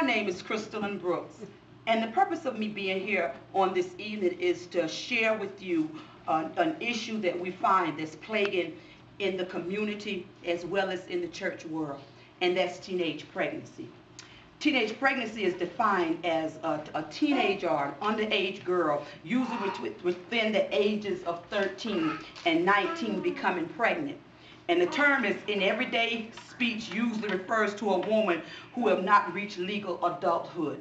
My name is Cheristerlyn Brooks, and the purpose of me being here on this evening is to share with you an issue that we find that's plaguing in the community as well as in the church world, and that's teenage pregnancy. Teenage pregnancy is defined as a teenage or an underage girl, usually within the ages of 13 and 19, becoming pregnant. And the term is in everyday speech usually refers to a woman who have not reached legal adulthood,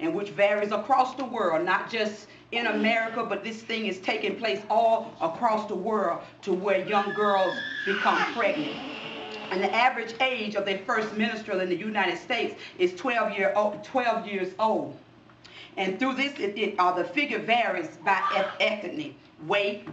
and which varies across the world, not just in America, but this thing is taking place all across the world to where young girls become pregnant. And the average age of their first menstrual in the United States is 12 years old. And through this, the figure varies by ethnicity, weight,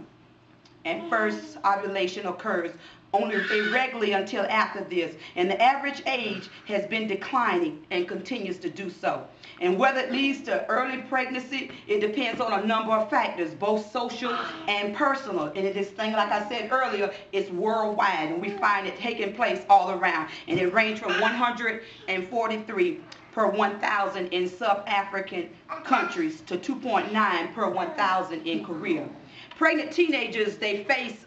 and first ovulation occurs only irregularly until after this. And the average age has been declining and continues to do so. And whether it leads to early pregnancy, it depends on a number of factors, both social and personal. And this thing, like I said earlier, is worldwide, and we find it taking place all around. And it ranges from 143 per 1,000 in sub-African countries to 2.9 per 1,000 in Korea. Pregnant teenagers, they face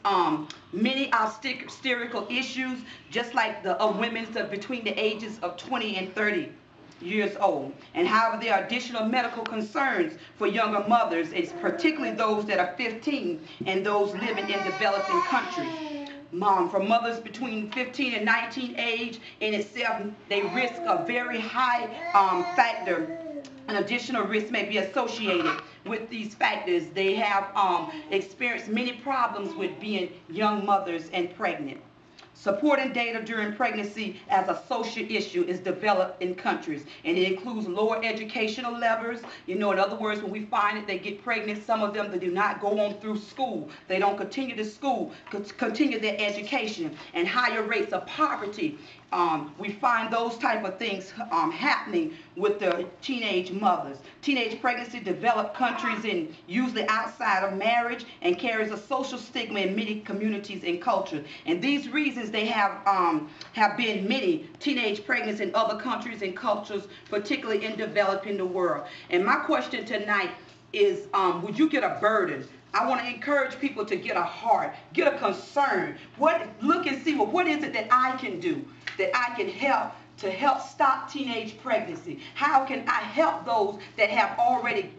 many obstetrical issues, just like the women between the ages of 20 and 30 years old. And however, there are additional medical concerns for younger mothers, it's particularly those that are 15 and those living in developing countries. For mothers between 15 and 19 age in itself, they risk a very high factor. An additional risk may be associated with these factors. They have experienced many problems with being young mothers and pregnant. Supporting data during pregnancy as a social issue is developed in countries, and it includes lower educational levels. In other words, when we find that they get pregnant, some of them, they do not go on through school. They don't continue to school, continue their education, and higher rates of poverty. We find those type of things happening with the teenage mothers. Teenage pregnancy developed countries and usually outside of marriage and carries a social stigma in many communities and cultures. And these reasons, they have been many teenage pregnancies in other countries and cultures, particularly in developing the world. And my question tonight is, would you get a burden? I want to encourage people to get a heart, get a concern. Look and see, well, what is it that I can do, that I can help to help stop teenage pregnancy? How can I help those that have already,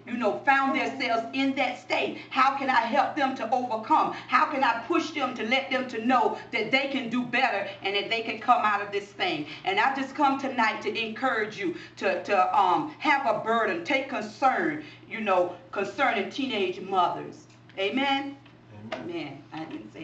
found themselves in that state? How can I help them to overcome? How can I push them to let them to know that they can do better and that they can come out of this thing? And I just come tonight to encourage you to have a burden, take concern, concerning teenage mothers. Amen? Amen. I didn't say